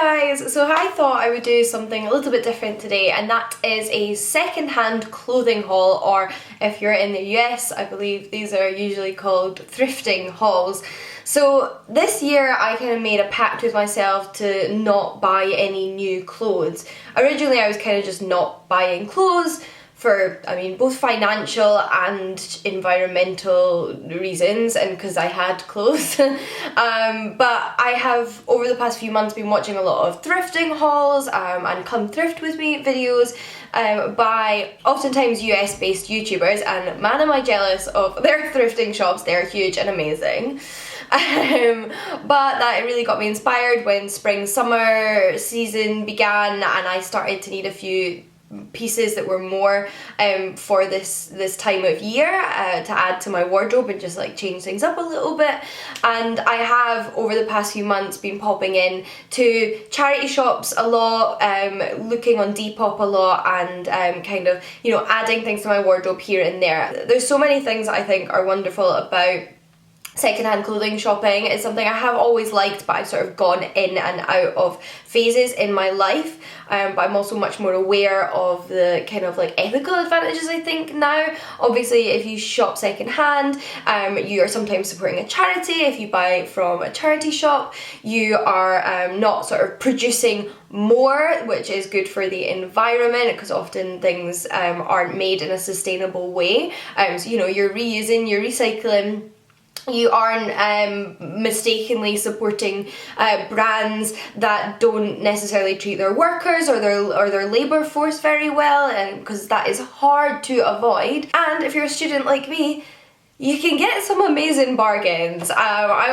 guys, so I thought I would do something a little bit different today, and that is a second-hand clothing haul, or if you're in the US, I believe these are usually called thrifting hauls. So this year I kind of made a pact with myself to not buy any new clothes. Originally I was kind of just not buying clothes for, I mean, both financial and environmental reasons, and because I had clothes. But I have, over the past few months, been watching a lot of thrifting hauls and come thrift with me videos by oftentimes US based YouTubers, and man am I jealous of their thrifting shops. They're huge and amazing. But that really got me inspired when spring summer season began, and I started to need a few pieces that were more for this time of year to add to my wardrobe and just like change things up a little bit. And I have, over the past few months, been popping in to charity shops a lot, looking on Depop a lot, and kind of, you know, adding things to my wardrobe here and there. There's so many things that I think are wonderful about secondhand clothing shopping. It's something I have always liked, but I've sort of gone in and out of phases in my life. But I'm also much more aware of the kind of like ethical advantages, I think, now. Obviously, if you shop secondhand, you are sometimes supporting a charity. If you buy from a charity shop, you are not sort of producing more, which is good for the environment, because often things aren't made in a sustainable way. So, you know, you're reusing, you're recycling. You aren't mistakenly supporting brands that don't necessarily treat their workers or their labour force very well, and because that is hard to avoid. And if you're a student like me, you can get some amazing bargains. I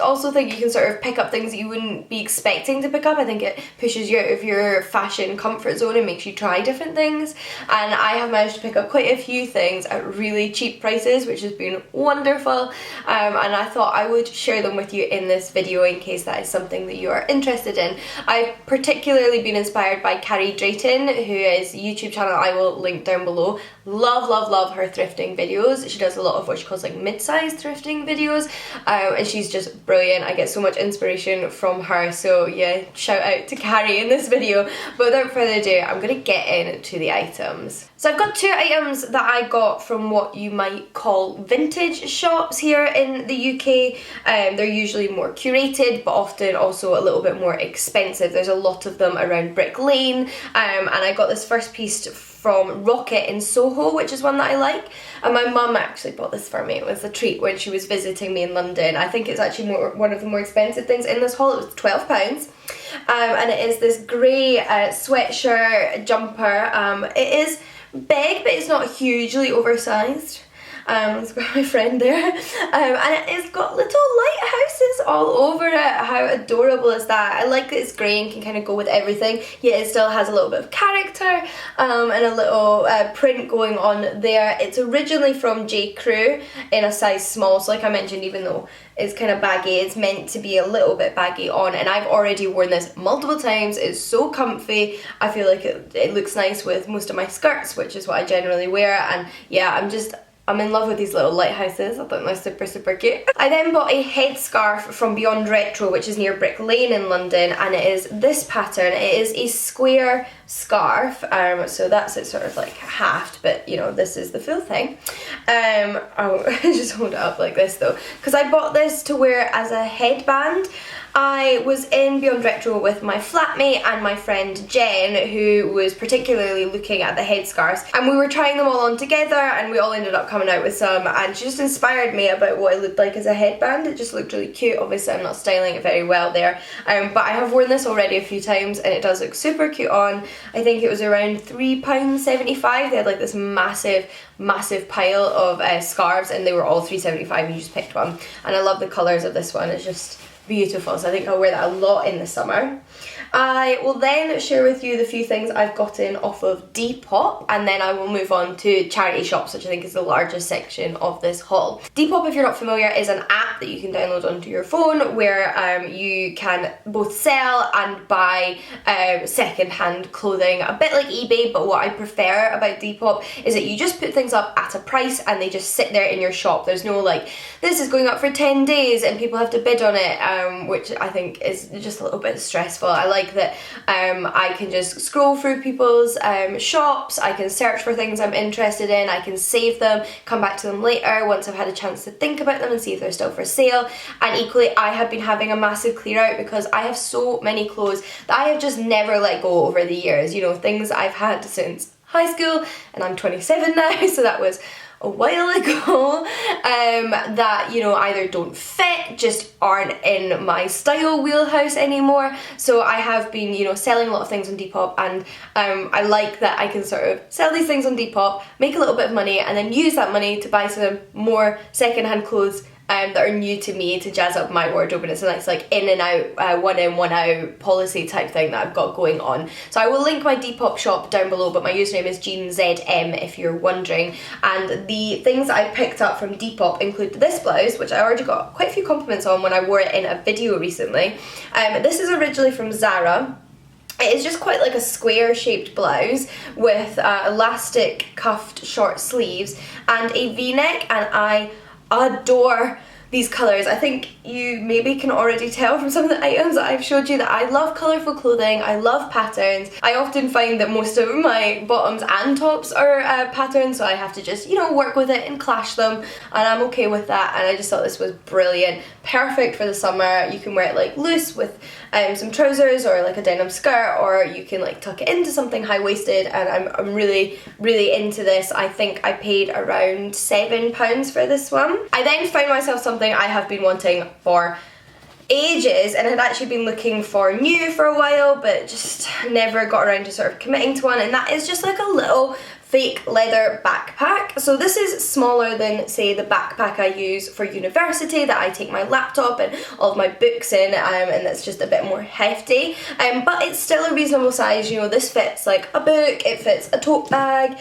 also think you can sort of pick up things that you wouldn't be expecting to pick up. I think it pushes you out of your fashion comfort zone and makes you try different things. And I have managed to pick up quite a few things at really cheap prices, which has been wonderful. And I thought I would share them with you in this video in case that is something that you are interested in. I've particularly been inspired by Carrie Drayton, who is a YouTube channel I will link down below. Love, love, love her thrifting videos. She does a lot of what she calls like mid-sized thrifting videos, and she's just brilliant. I get so much inspiration from her, so yeah, shout out to Carrie in this video. But without further ado, I'm gonna get into the items. So I've got two items that I got from what you might call vintage shops here in the UK. They're usually more curated, but often also a little bit more expensive. There's a lot of them around Brick Lane, and I got this first piece from Rocket in Soho, which is one that I like. And my mum actually bought this for me. It was a treat when she was visiting me in London. I think it's actually one of the more expensive things in this haul. It was £12. And it is this grey sweatshirt jumper. It is big, but it's not hugely oversized. Let's grab my friend there. And it's got little lighthouses all over it. How adorable is that? I like that it's grey and can kind of go with everything, yet it still has a little bit of character and a little print going on there. It's originally from J. Crew in a size small, so like I mentioned, even though it's kind of baggy, it's meant to be a little bit baggy on, and I've already worn this multiple times. It's so comfy. I feel like it looks nice with most of my skirts, which is what I generally wear, and yeah, I'm in love with these little lighthouses. I thought they're super, super cute. I then bought a headscarf from Beyond Retro, which is near Brick Lane in London, and it is this pattern. It is a square scarf, so that's it, sort of like halved, but you know, this is the full thing. I'll just hold it up like this though, because I bought this to wear as a headband. I was in Beyond Retro with my flatmate and my friend Jen, who was particularly looking at the headscarves, and we were trying them all on together, and we all ended up coming out with some, and she just inspired me about what it looked like as a headband. It just looked really cute. Obviously I'm not styling it very well there, but I have worn this already a few times and it does look super cute on. I think it was around £3.75. They had like this massive pile of scarves, and they were all £3.75 and you just picked one, and I love the colours of this one. It's just beautiful, so I think I'll wear that a lot in the summer. I will then share with you the few things I've gotten off of Depop, and then I will move on to charity shops, which I think is the largest section of this haul. Depop, if you're not familiar, is an app that you can download onto your phone where you can both sell and buy second-hand clothing, a bit like eBay, but what I prefer about Depop is that you just put things up at a price and they just sit there in your shop. There's no like, this is going up for 10 days and people have to bid on it, which I think is just a little bit stressful. I like that I can just scroll through people's shops, I can search for things I'm interested in, I can save them, come back to them later once I've had a chance to think about them and see if they're still for sale. And equally, I have been having a massive clear out because I have so many clothes that I have just never let go over the years, you know, things I've had since high school, and I'm 27 now, so that was a while ago, that, you know, either don't fit, just aren't in my style wheelhouse anymore. So I have been, you know, selling a lot of things on Depop, and I like that I can sort of sell these things on Depop, make a little bit of money, and then use that money to buy some more secondhand clothes that are new to me to jazz up my wardrobe. And it's a nice like in and out, one in, one out policy type thing that I've got going on. So I will link my Depop shop down below, but my username is JeanZM if you're wondering. And the things that I picked up from Depop include this blouse, which I already got quite a few compliments on when I wore it in a video recently. This is originally from Zara. It is just quite like a square shaped blouse with elastic cuffed short sleeves and a v-neck, and I adore these colours. I think you maybe can already tell from some of the items that I've showed you that I love colourful clothing, I love patterns. I often find that most of my bottoms and tops are patterns, so I have to just, you know, work with it and clash them, and I'm okay with that. And I just thought this was brilliant, perfect for the summer. You can wear it like loose with some trousers or like a denim skirt, or you can like tuck it into something high-waisted, and I'm really into this. I think I paid around £7 for this one. I then found myself something I have been wanting for ages, and had actually been looking for new for a while, but just never got around to sort of committing to one, and that is just like a little fake leather backpack. So this is smaller than, say, the backpack I use for university that I take my laptop and all of my books in, and that's just a bit more hefty, but it's still a reasonable size. You know, this fits like a book, it fits a tote bag,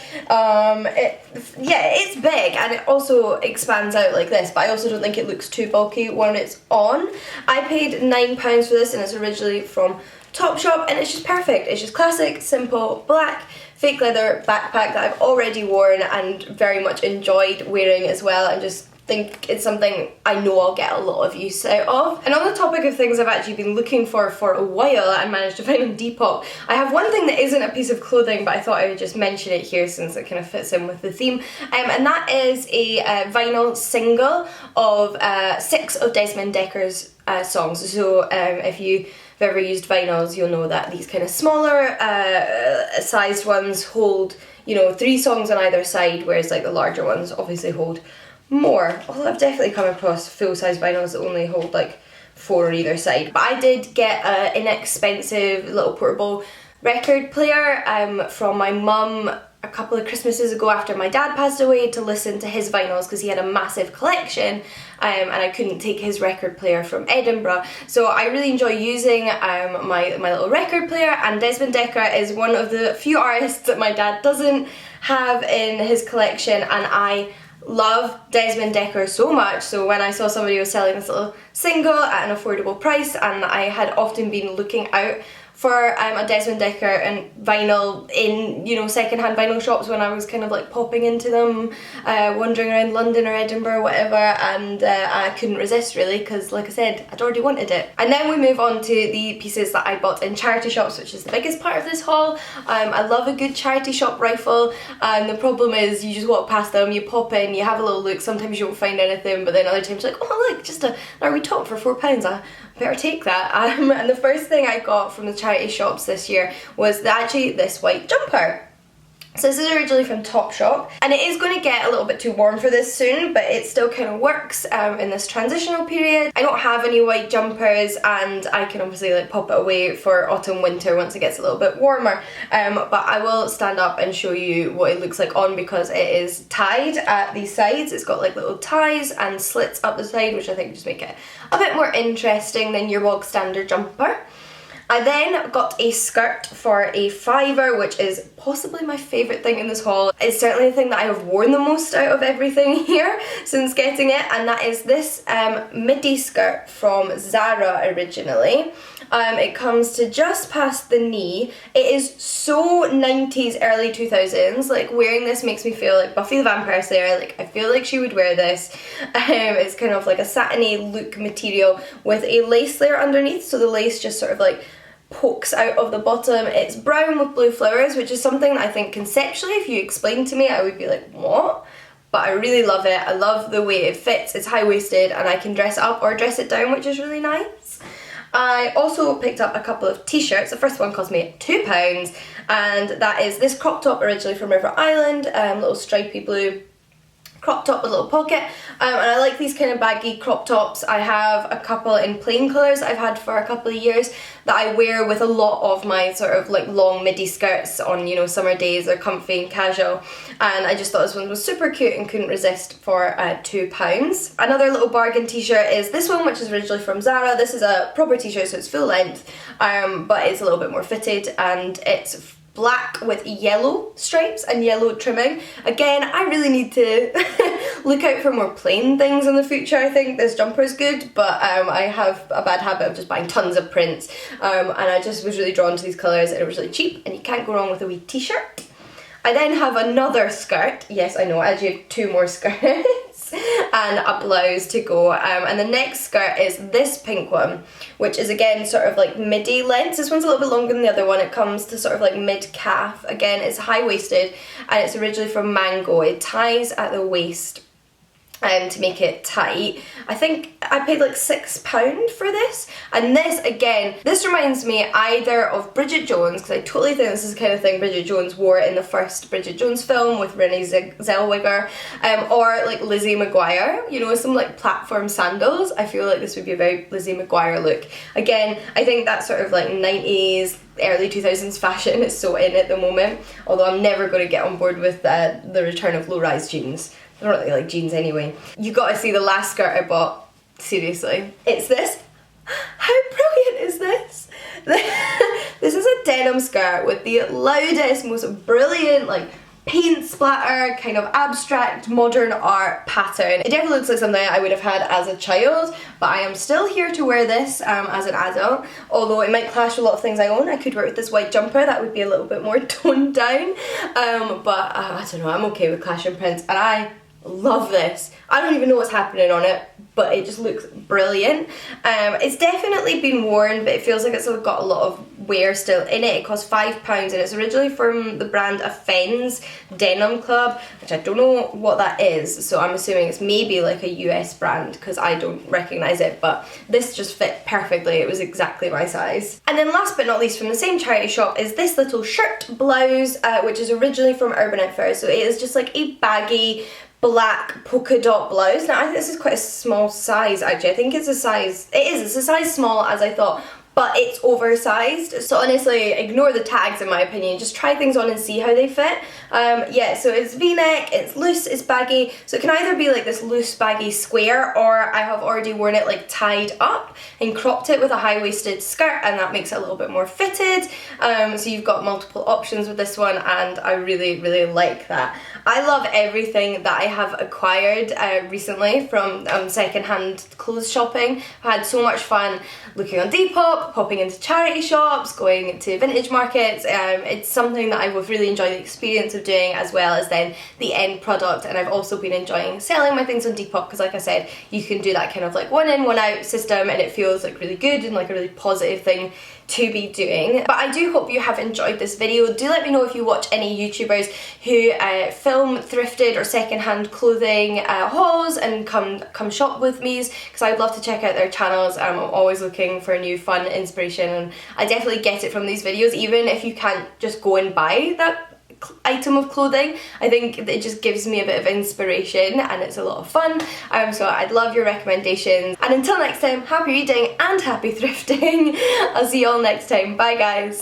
it's big, and it also expands out like this, but I also don't think it looks too bulky when it's on. I paid £9 for this, and it's originally from Topshop, and it's just perfect. It's just classic, simple, black, fake leather backpack that I've already worn and very much enjoyed wearing as well, and just think it's something I know I'll get a lot of use out of. And on the topic of things I've actually been looking for a while and managed to find on Depop, I have one thing that isn't a piece of clothing, but I thought I would just mention it here since it kind of fits in with the theme, and that is a vinyl single of 6 of Desmond Decker's songs. So if you've ever used vinyls, you'll know that these kind of smaller sized ones hold, you know, 3 songs on either side, whereas like the larger ones obviously hold more. Although I've definitely come across full-size vinyls that only hold like 4 on either side. But I did get an inexpensive little portable record player from my mum a couple of Christmases ago after my dad passed away, to listen to his vinyls because he had a massive collection, and I couldn't take his record player from Edinburgh. So I really enjoy using my little record player, and Desmond Decker is one of the few artists that my dad doesn't have in his collection, and I love Desmond Decker so much. So when I saw somebody was selling this little single at an affordable price, and I had often been looking out for a Desmond Decker and vinyl in, you know, secondhand vinyl shops when I was kind of like popping into them, wandering around London or Edinburgh or whatever, and I couldn't resist really, because like I said, I'd already wanted it. And then we move on to the pieces that I bought in charity shops, which is the biggest part of this haul. I love a good charity shop rifle, and the problem is you just walk past them, you pop in, you have a little look, sometimes you won't find anything, but then other times you're like, oh look, just a wee top for £4, I better take that. And the first thing I got from the charity shops this year was actually this white jumper. So this is originally from Topshop, and it is going to get a little bit too warm for this soon, but it still kind of works in this transitional period. I don't have any white jumpers, and I can obviously like pop it away for autumn winter once it gets a little bit warmer, but I will stand up and show you what it looks like on, because it is tied at the sides. It's got like little ties and slits up the side, which I think just make it a bit more interesting than your bog standard jumper. I then got a skirt for a £5, which is possibly my favourite thing in this haul. It's certainly the thing that I have worn the most out of everything here since getting it, and that is this midi skirt from Zara originally. It comes to just past the knee. It is so 90s, early 2000s. Like, wearing this makes me feel like Buffy the Vampire Slayer. Like, I feel like she would wear this. It's kind of like a satiny look material with a lace layer underneath, so the lace just sort of like pokes out of the bottom. It's brown with blue flowers, which is something that I think conceptually, if you explained to me, I would be like, what? But I really love it. I love the way it fits. It's high-waisted and I can dress it up or dress it down, which is really nice. I also picked up a couple of t-shirts. The first one cost me £2, and that is this crop top originally from River Island, little stripy blue crop top with a little pocket, and I like these kind of baggy crop tops. I have a couple in plain colours that I've had for a couple of years that I wear with a lot of my sort of like long midi skirts on, you know, summer days. They're comfy and casual, and I just thought this one was super cute and couldn't resist for £2. Another little bargain t-shirt is this one, which is originally from Zara. This is a proper t-shirt, so it's full length, but it's a little bit more fitted, and it's black with yellow stripes and yellow trimming. Again, I really need to look out for more plain things in the future. I think this jumper is good, but I have a bad habit of just buying tons of prints, and I just was really drawn to these colours, and it was really cheap, and you can't go wrong with a wee t-shirt. I then have another skirt. Yes, I know, I actually have 2 more skirts and a blouse to go, and the next skirt is this pink one, which is again sort of like midi length. This one's a little bit longer than the other one. It comes to sort of like mid-calf. Again, it's high-waisted, and it's originally from Mango. It ties at the waist to make it tight. I think I paid like £6 for this, and this, again, this reminds me either of Bridget Jones, because I totally think this is the kind of thing Bridget Jones wore in the first Bridget Jones film with Renee Zellweger, or like Lizzie McGuire, you know, some like platform sandals. I feel like this would be a very Lizzie McGuire look. Again, I think that sort of like 90s, early 2000s fashion is so in at the moment, although I'm never going to get on board with the return of low-rise jeans. I don't really like jeans anyway. You gotta see the last skirt I bought. Seriously. It's this. How brilliant is this? This is a denim skirt with the loudest, most brilliant, like, paint splatter, kind of abstract modern art pattern. It definitely looks like something I would have had as a child, but I am still here to wear this as an adult, although it might clash with a lot of things I own. I could wear it with this white jumper, that would be a little bit more toned down, but I don't know, I'm okay with clashing prints, and I love this. I don't even know what's happening on it, but it just looks brilliant. It's definitely been worn, but it feels like it's got a lot of wear still in it. It costs £5, and it's originally from the brand Offen's Denim Club, which I don't know what that is, so I'm assuming it's maybe like a US brand because I don't recognise it, but this just fit perfectly. It was exactly my size. And then last but not least, from the same charity shop, is this little shirt blouse, which is originally from Urban Outfitters. So it is just like a baggy black polka dot blouse. Now I think this is quite a small size actually. I think it's a size, it's a size small as I thought, but it's oversized. So honestly, ignore the tags in my opinion. Just try things on and see how they fit. Yeah, so it's v-neck, it's loose, it's baggy. So it can either be like this loose baggy square, or I have already worn it like tied up and cropped it with a high-waisted skirt, and that makes it a little bit more fitted. So you've got multiple options with this one, and I really, really like that. I love everything that I have acquired recently from second-hand clothes shopping. I had so much fun looking on Depop, popping into charity shops, going to vintage markets. It's something that I would really enjoy the experience of doing, as well as then the end product. And I've also been enjoying selling my things on Depop, because like I said, you can do that kind of like one in, one out system, and it feels like really good and like a really positive thing to be doing. But I do hope you have enjoyed this video. Do let me know if you watch any YouTubers who film thrifted or secondhand clothing hauls and come shop with me, because I would love to check out their channels. I'm always looking for new fun inspiration, and I definitely get it from these videos. Even if you can't just go and buy that item of clothing, I think it just gives me a bit of inspiration, and it's a lot of fun. So I'd love your recommendations, and until next time, happy reading and happy thrifting. I'll see you all next time. Bye guys.